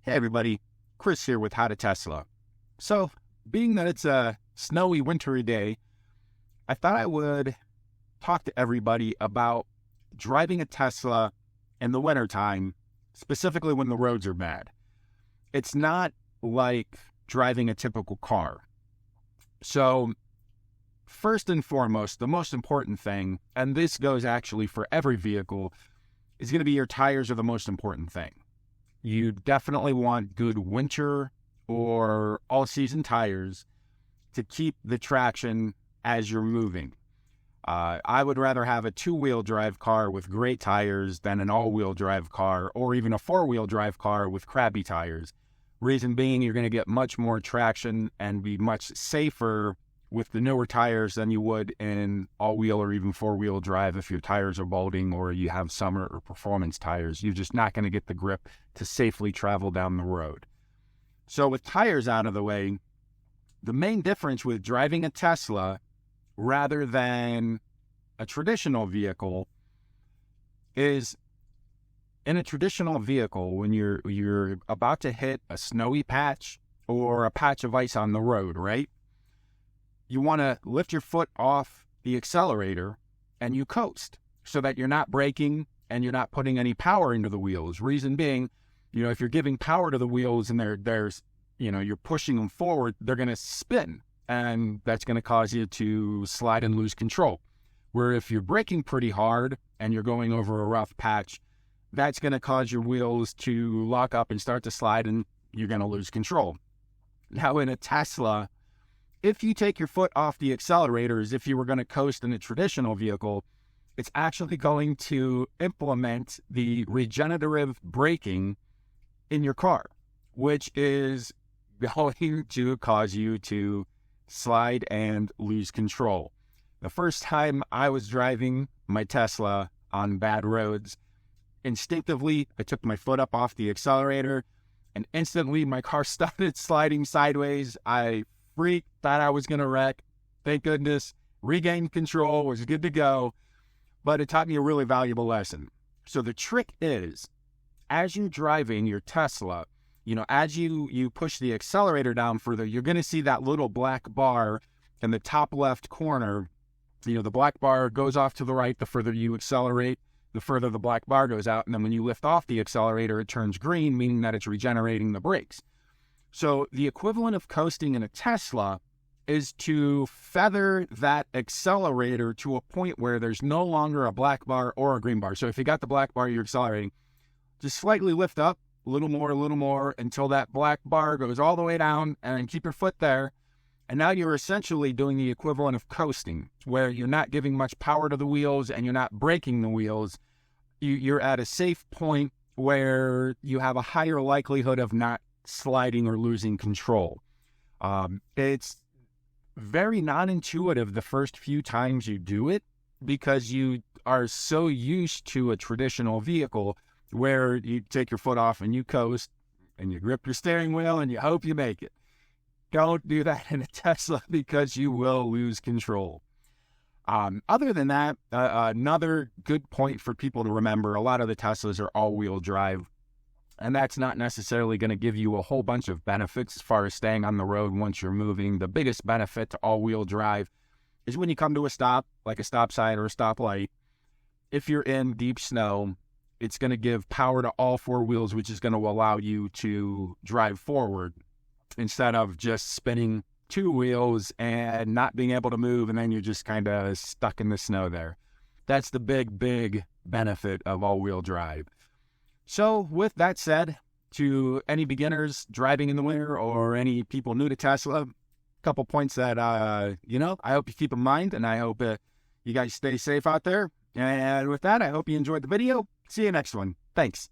Hey everybody, Chris here with How to Tesla. So, being that it's a snowy, wintry day, I thought I would talk to everybody about driving a Tesla in the wintertime, specifically when the roads are bad. It's not like driving a typical car. So, first and foremost, the most important thing, and this goes actually for every vehicle, is going to be your tires are the most important thing. You definitely want good winter or all-season tires to keep the traction as you're moving. I would rather have a two-wheel drive car with great tires than an all-wheel drive car or even a four-wheel drive car with crappy tires. Reason being, you're going to get much more traction and be much safer with the newer tires than you would in all-wheel or even four-wheel drive if your tires are balding or you have summer or performance tires. You're just not going to get the grip to safely travel down the road. So with tires out of the way, the main difference with driving a Tesla rather than a traditional vehicle is in a traditional vehicle, when you're about to hit a snowy patch or a patch of ice on the road, right? You want to lift your foot off the accelerator and you coast so that you're not braking and you're not putting any power into the wheels. Reason being, if you're giving power to the wheels and you're pushing them forward, they're going to spin and that's going to cause you to slide and lose control. Where if you're braking pretty hard and you're going over a rough patch, that's going to cause your wheels to lock up and start to slide and you're going to lose control. Now in a Tesla, if you take your foot off the accelerator as if you were going to coast in a traditional vehicle, it's actually going to implement the regenerative braking in your car, which is going to cause you to slide and lose control. The first time I was driving my Tesla on bad roads, instinctively, I took my foot up off the accelerator and instantly my car started sliding sideways. I freaked, thought I was going to wreck. Thank goodness, regained control, was good to go. But it taught me a really valuable lesson. So the trick is, as you're driving your Tesla, as you push the accelerator down further, you're going to see that little black bar in the top left corner. The black bar goes off to the right the further you accelerate, the further the black bar goes out. And then when you lift off the accelerator, it turns green, meaning that it's regenerating the brakes. So the equivalent of coasting in a Tesla is to feather that accelerator to a point where there's no longer a black bar or a green bar. So if you got the black bar, you're accelerating, just slightly lift up a little more until that black bar goes all the way down and keep your foot there. And now you're essentially doing the equivalent of coasting, where you're not giving much power to the wheels and you're not braking the wheels. You're at a safe point where you have a higher likelihood of not sliding or losing control. It's very non-intuitive the first few times you do it because you are so used to a traditional vehicle where you take your foot off and you coast and you grip your steering wheel and you hope you make it. Don't do that in a Tesla because you will lose control. Other than that, another good point for people to remember, a lot of the Teslas are all-wheel drive. And that's not necessarily going to give you a whole bunch of benefits as far as staying on the road once you're moving. The biggest benefit to all-wheel drive is when you come to a stop, like a stop sign or a stoplight. If you're in deep snow, it's going to give power to all four wheels, which is going to allow you to drive forward instead of just spinning two wheels and not being able to move, and then you're just kind of stuck in the snow there. That's the big benefit of all-wheel drive. So with that said, to any beginners driving in the winter or any people new to Tesla, a couple points that, I hope you keep in mind, and I hope you guys stay safe out there. And with that, I hope you enjoyed the video. See you next one. Thanks.